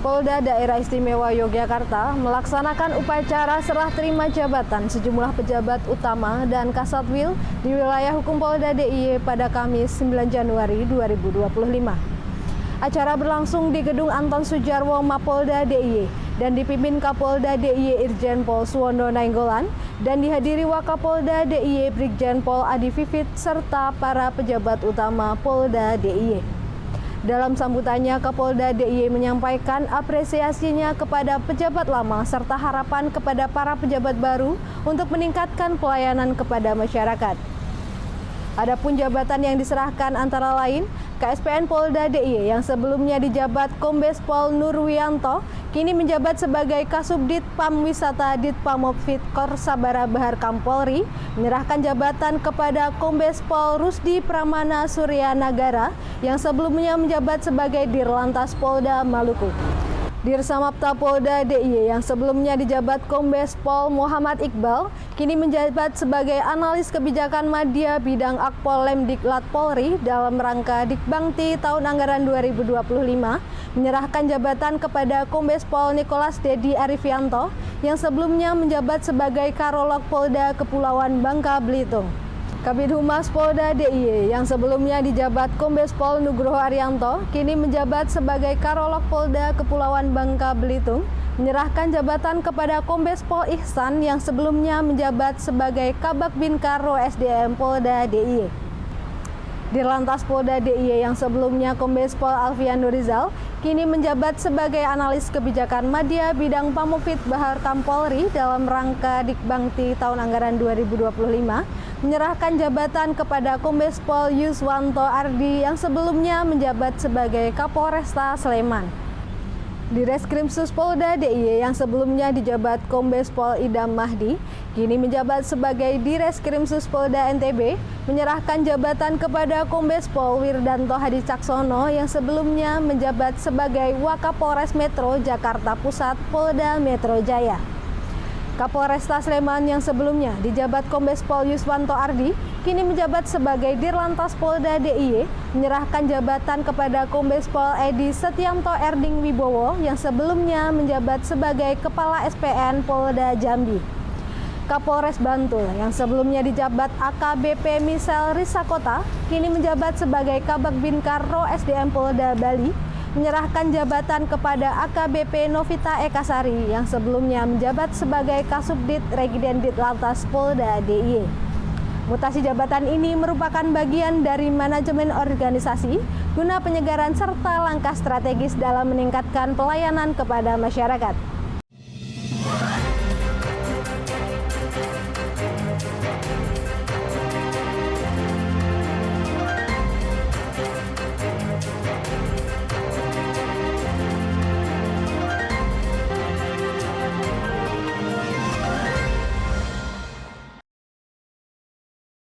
Polda Daerah Istimewa Yogyakarta melaksanakan upacara serah terima jabatan sejumlah pejabat utama dan Kasatwil di wilayah hukum Polda DIY pada Kamis 9 Januari 2025. Acara berlangsung di Gedung Anton Sujarwo Mapolda DIY dan dipimpin Kapolda DIY Irjen Pol Suwondo Nainggolan dan dihadiri Wakapolda DIY Brigjen Pol Adi Vivit serta para pejabat utama Polda DIY. Dalam sambutannya, Kapolda DIY menyampaikan apresiasinya kepada pejabat lama serta harapan kepada para pejabat baru untuk meningkatkan pelayanan kepada masyarakat. Adapun jabatan yang diserahkan antara lain KSPN Polda DIY yang sebelumnya dijabat Kombes Pol Nurwianto kini menjabat sebagai Kasubdit Pamwisata Ditpamopfit Korsabara Bahar Kampolri, menyerahkan jabatan kepada Kombes Pol Rusdi Pramana Surya Nagara yang sebelumnya menjabat sebagai Dirlantas Polda Maluku. Dirsamapta Polda DIY yang sebelumnya dijabat Kombes Pol Muhammad Iqbal kini menjabat sebagai Analis Kebijakan Madya Bidang Akpol Lemdiklat Polri dalam rangka Dikbangti tahun anggaran 2025, menyerahkan jabatan kepada Kombes Pol Nikolas Dedi Arifianto yang sebelumnya menjabat sebagai Karolog Polda Kepulauan Bangka Belitung. Kabid Humas Polda DIY yang sebelumnya dijabat Kombes Pol Nugroho Arianto kini menjabat sebagai Karolog Polda Kepulauan Bangka Belitung, menyerahkan jabatan kepada Kombes Pol Ihsan yang sebelumnya menjabat sebagai Kabak Binkaro SDM Polda DIY. Dirlantas Polda DIY yang sebelumnya Kombes Pol Alfian Nurizal kini menjabat sebagai Analis Kebijakan Madya Bidang Pamopfit Bahar Kampolri dalam rangka Dikbangti tahun anggaran 2025, menyerahkan jabatan kepada Kombes Pol Yuswanto Ardi yang sebelumnya menjabat sebagai Kapolresta Sleman. Direskrimsus Polda DIY yang sebelumnya dijabat Kombes Pol Idam Mahdi kini menjabat sebagai Direskrimsus Polda NTB, menyerahkan jabatan kepada Kombes Pol Wirdanto Hadi Caksono yang sebelumnya menjabat sebagai Wakapolres Metro Jakarta Pusat Polda Metro Jaya. Kapolresta Sleman yang sebelumnya dijabat Kombes Pol Yuswanto Ardi kini menjabat sebagai Dirlantas Polda DIY, menyerahkan jabatan kepada Kombes Pol Edi Setianto Erding Wibowo yang sebelumnya menjabat sebagai Kepala SPN Polda Jambi. Kapolres Bantul yang sebelumnya dijabat AKBP Misel Risakota kini menjabat sebagai Kabak Binkaro SDM Polda Bali, menyerahkan jabatan kepada AKBP Novita Ekasari yang sebelumnya menjabat sebagai Kasubdit Regiden Ditlantas Polda DIY. Mutasi jabatan ini merupakan bagian dari manajemen organisasi guna penyegaran serta langkah strategis dalam meningkatkan pelayanan kepada masyarakat.